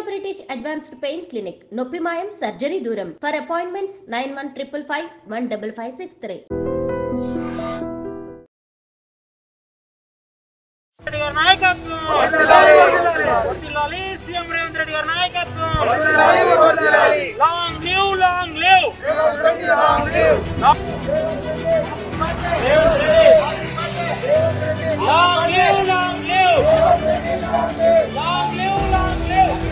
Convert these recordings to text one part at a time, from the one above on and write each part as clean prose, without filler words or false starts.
British Advanced Pain Clinic, Noppimayam Surgery Duram. For appointments 9155 15563. Long live!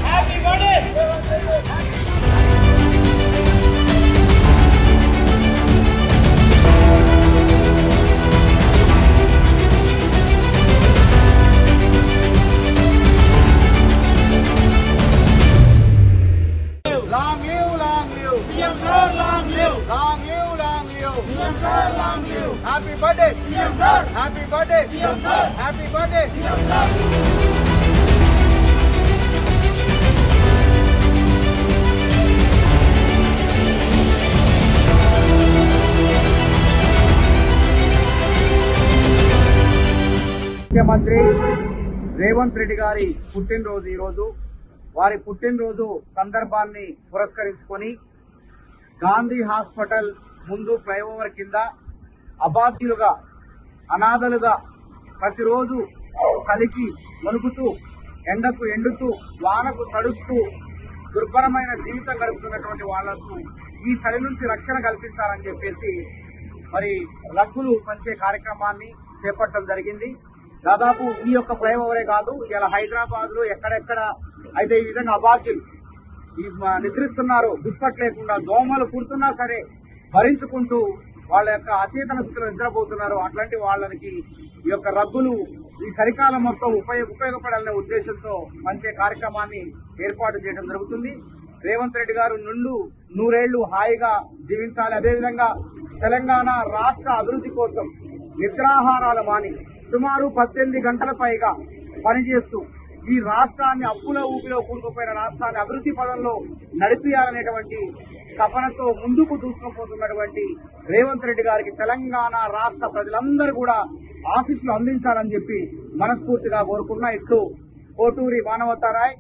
Happy birthday! Long live! CM sir, long live! Long live! CM sir, long live! Happy birthday! CM sir! Happy birthday! CM sir! Happy birthday! CM sir! ముఖ్యమంత్రి రేవంత్ రెడ్డి గారి పుట్టినరోజు ఈరోజు. వారి పుట్టినరోజు సందర్భాన్ని పురస్కరించుకొని Gandhi hospital ముందు flyover కింద అబాధ్యులుగా, అనాథలుగా ప్రతిరోజు చలికి వణుకుతూ, ఎండకు ఎండుతూ, వానకు తడుస్తూ దుర్భరమైన జీవితం గడుపుతున్నటువంటి వాళ్లకు ఈ చలి నుంచి రక్షణ కల్పించాలని చెప్పేసి మరి రగ్గులు పంచే కార్యక్రమాన్ని చేపట్టడం జరిగింది. దాదాపు ఈ యొక్క ఫ్లైఓవరే కాదు, ఇలా హైదరాబాద్ లో ఎక్కడెక్కడ అయితే ఈ విధంగా అబాధ్యులు నిద్రిస్తున్నారు, దుప్పట్లు లేకుండా దోమలు కుడుతున్నా సరే భరించుకుంటూ వాళ్ళ యొక్క అచేతన స్థితిలో నిద్రపోతున్నారు. అట్లాంటి వాళ్ళకి ఈ యొక్క రగ్గులు ఈ చలికాలం మొత్తం ఉపయోగపడాలనే ఉద్దేశంతో మంచి కార్యక్రమాన్ని ఏర్పాటు చేయడం జరుగుతుంది. రేవంత్ రెడ్డి గారు నూరేళ్లు హాయిగా జీవించాలి. అదేవిధంగా తెలంగాణ రాష్ట్ర అభివృద్ధి కోసం నిద్రాహారాలు మాని సుమారు 18 గంటల పైగా పనిచేస్తూ ఈ రాష్ట్రాన్ని అప్పుల ఊపిలో కూరుకుపోయిన రాష్ట్రాన్ని అభివృద్ధి పదంలో నడిపియాలనేటువంటి తపనతో ముందుకు దూసుకుపోతున్నటువంటి రేవంత్ రెడ్డి గారికి తెలంగాణ రాష్ట్ర ప్రజలందరూ కూడా ఆశీస్సులు అందించాలని చెప్పి మనస్ఫూర్తిగా కోరుకున్న ఇట్లు కోటూరి మానవతారాయ్,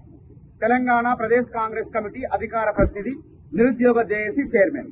తెలంగాణ ప్రదేశ్ కాంగ్రెస్ కమిటీ అధికార ప్రతినిధి, నిరుద్యోగ జేఏసీ చైర్మన్.